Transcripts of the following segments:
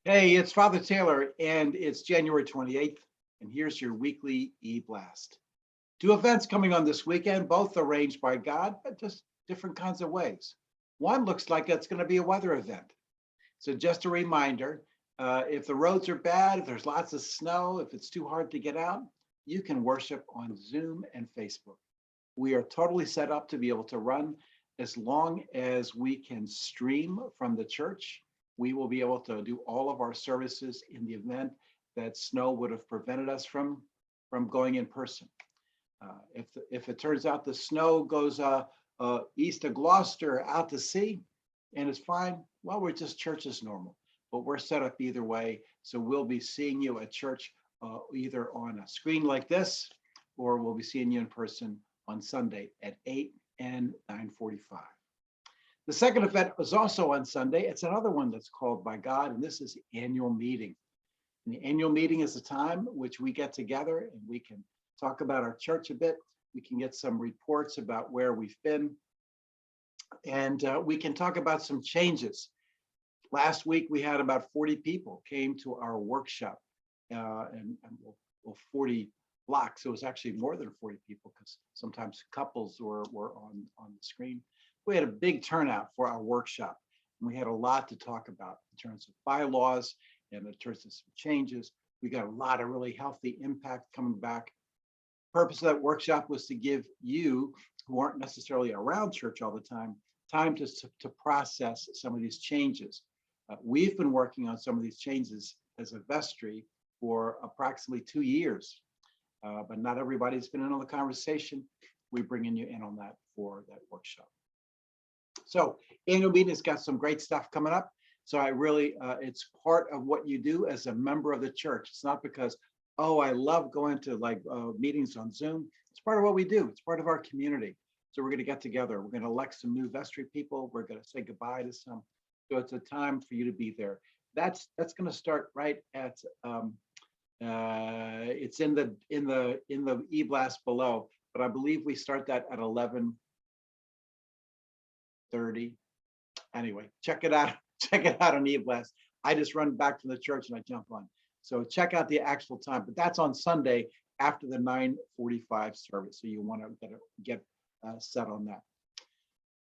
Hey, it's Father Taylor, and it's January 28th, and here's your weekly eBlast. Two events coming on this weekend, both arranged by God, but just different kinds of ways. One looks like it's going to be a weather event. So, just a reminder, if the roads are bad, if there's lots of snow, if it's too hard to get out, you can worship on Zoom and Facebook. We are totally set up to be able to run as long as we can stream from the church. We will be able to do all of our services in the event that snow would have prevented us from going in person. If it turns out the snow goes east of Gloucester out to sea and it's fine, well, we're just church as normal. But we're set up either way. So we'll be seeing you at church either on a screen like this, or we'll be seeing you in person on Sunday at 8 and 9:45. The second event was also on Sunday. It's another one that's called by God, and this is the annual meeting. And the annual meeting is a time which we get together and we can talk about our church a bit. We can get some reports about where we've been, and we can talk about some changes. Last week, we had about 40 people came to our workshop, well, 40 blocks. It was actually more than 40 people because sometimes couples were on the screen. We had a big turnout for our workshop, and we had a lot to talk about in terms of bylaws and in terms of some changes. We got a lot of really healthy impact coming back. The purpose of that workshop was to give you, who aren't necessarily around church all the time to process some of these changes. We've been working on some of these changes as a vestry for approximately 2 years, but not everybody's been in on the conversation. We're bringing you in on that for that workshop. So annual meeting has got some great stuff coming up. So I really, it's part of what you do as a member of the church. It's not because, oh, I love going to meetings on Zoom. It's part of what we do. It's part of our community. So we're going to get together. We're going to elect some new vestry people. We're going to say goodbye to some. So it's a time for you to be there. That's going to start right at it's in the eBlast below, but I believe we start that at 11:30. Anyway, check it out. Check it out on eBlast. I just run back from the church and I jump on. So check out the actual time, but that's on Sunday after the 9:45 service. So you want to get set on that.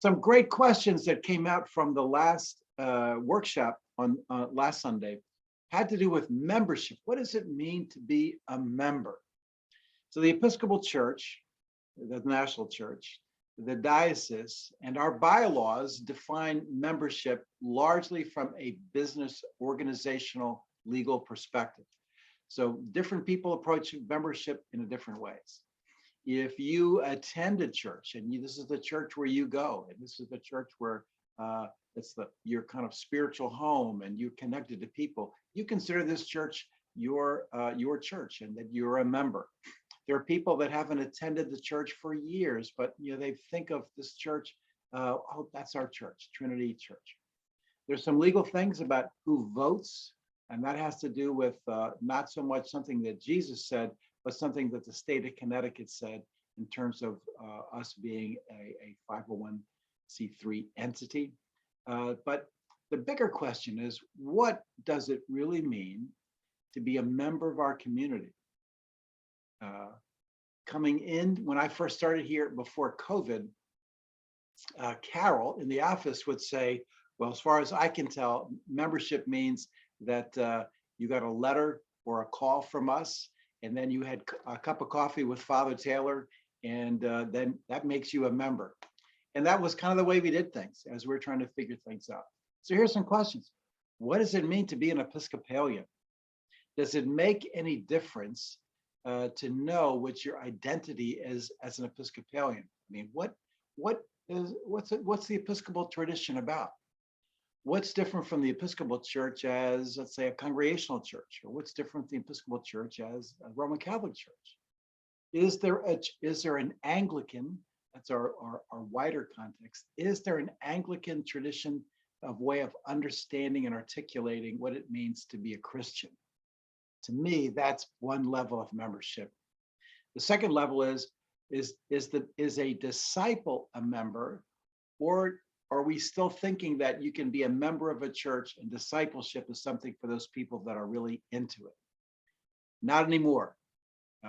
Some great questions that came out from the last workshop on last Sunday had to do with membership. What does it mean to be a member? So the Episcopal Church, the national church, the diocese, and our bylaws define membership largely from a business, organizational, legal perspective. So different people approach membership in different ways. If you attend a church and this is the church where you go, and this is the church where it's your kind of spiritual home and you're connected to people, you consider this church your church and that you're a member. There are people that haven't attended the church for years, but they think of this church, oh, that's our church, Trinity Church. There's some legal things about who votes, and that has to do with not so much something that Jesus said, but something that the state of Connecticut said in terms of us being a 501c3 entity. But the bigger question is, what does it really mean to be a member of our community? Coming in, when I first started here before COVID, Carol in the office would say, well, as far as I can tell, membership means that you got a letter or a call from us, and then you had a cup of coffee with Father Taylor, and then that makes you a member. And that was kind of the way we did things as we're trying to figure things out. So here's some questions. What does it mean to be an Episcopalian? Does it make any difference to know what your identity is as an Episcopalian? I mean, what's the Episcopal tradition about? What's different from the Episcopal Church as, let's say, a Congregational church, or what's different from the Episcopal Church as a Roman Catholic Church? Is there an Anglican? That's our wider context. Is there an Anglican tradition of way of understanding and articulating what it means to be a Christian? To me, that's one level of membership. The second level is a disciple a member, or Or are we still thinking that you can be a member of a church and discipleship is something for those people that are really into it? Not anymore.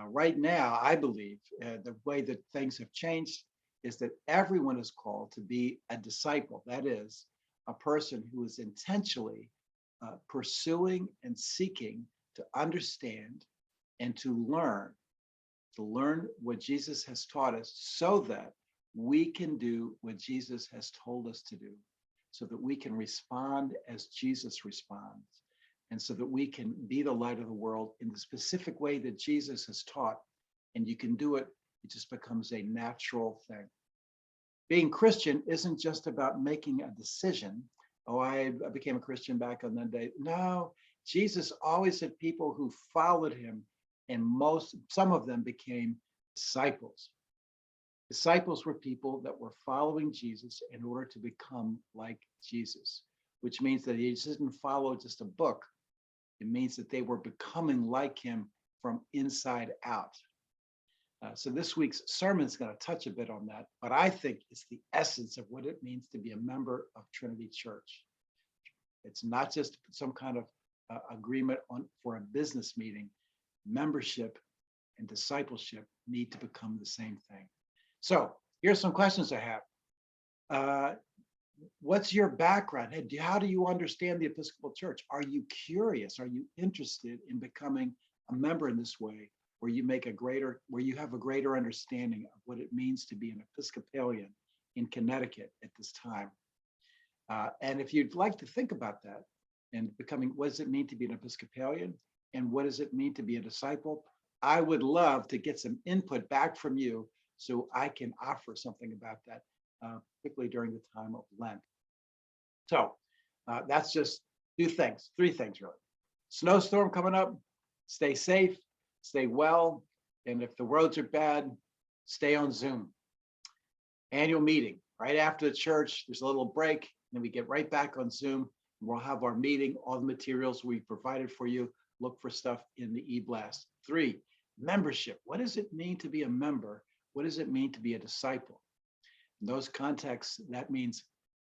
Right now, I believe the way that things have changed is that everyone is called to be a disciple. That is, a person who is intentionally pursuing and seeking to understand and to learn what Jesus has taught us so that we can do what Jesus has told us to do, so that we can respond as Jesus responds, and so that we can be the light of the world in the specific way that Jesus has taught. And you can do it, it just becomes a natural thing. Being Christian isn't just about making a decision. Oh, I became a Christian back on that day. No, Jesus always had people who followed him, and some of them became disciples. Disciples were people that were following Jesus in order to become like Jesus, which means that he didn't follow just a book. It means that they were becoming like him from inside out. So this week's sermon is going to touch a bit on that, but I think it's the essence of what it means to be a member of Trinity Church. It's not just some kind of agreement for a business meeting. Membership and discipleship need to become the same thing. So here's some questions I have. What's your background? How do you understand the Episcopal Church? Are you curious? Are you interested in becoming a member in this way, where you have a greater understanding of what it means to be an Episcopalian in Connecticut at this time? And if you'd like to think about that and becoming, what does it mean to be an Episcopalian? And what does it mean to be a disciple? I would love to get some input back from you so I can offer something about that, particularly during the time of Lent. So that's just three things really. Snowstorm coming up, stay safe, stay well, and if the roads are bad, stay on Zoom. Annual meeting, right after the church, there's a little break, and then we get right back on Zoom. We'll have our meeting, all the materials we provided for you. Look for stuff in the eBlast. 3, membership. What does it mean to be a member? What does it mean to be a disciple? In those contexts, that means,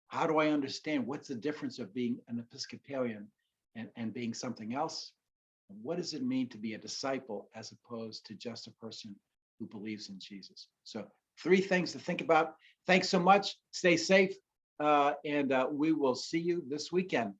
how do I understand what's the difference of being an Episcopalian and being something else? And what does it mean to be a disciple as opposed to just a person who believes in Jesus? So 3 things to think about. Thanks so much. Stay safe. And we will see you this weekend.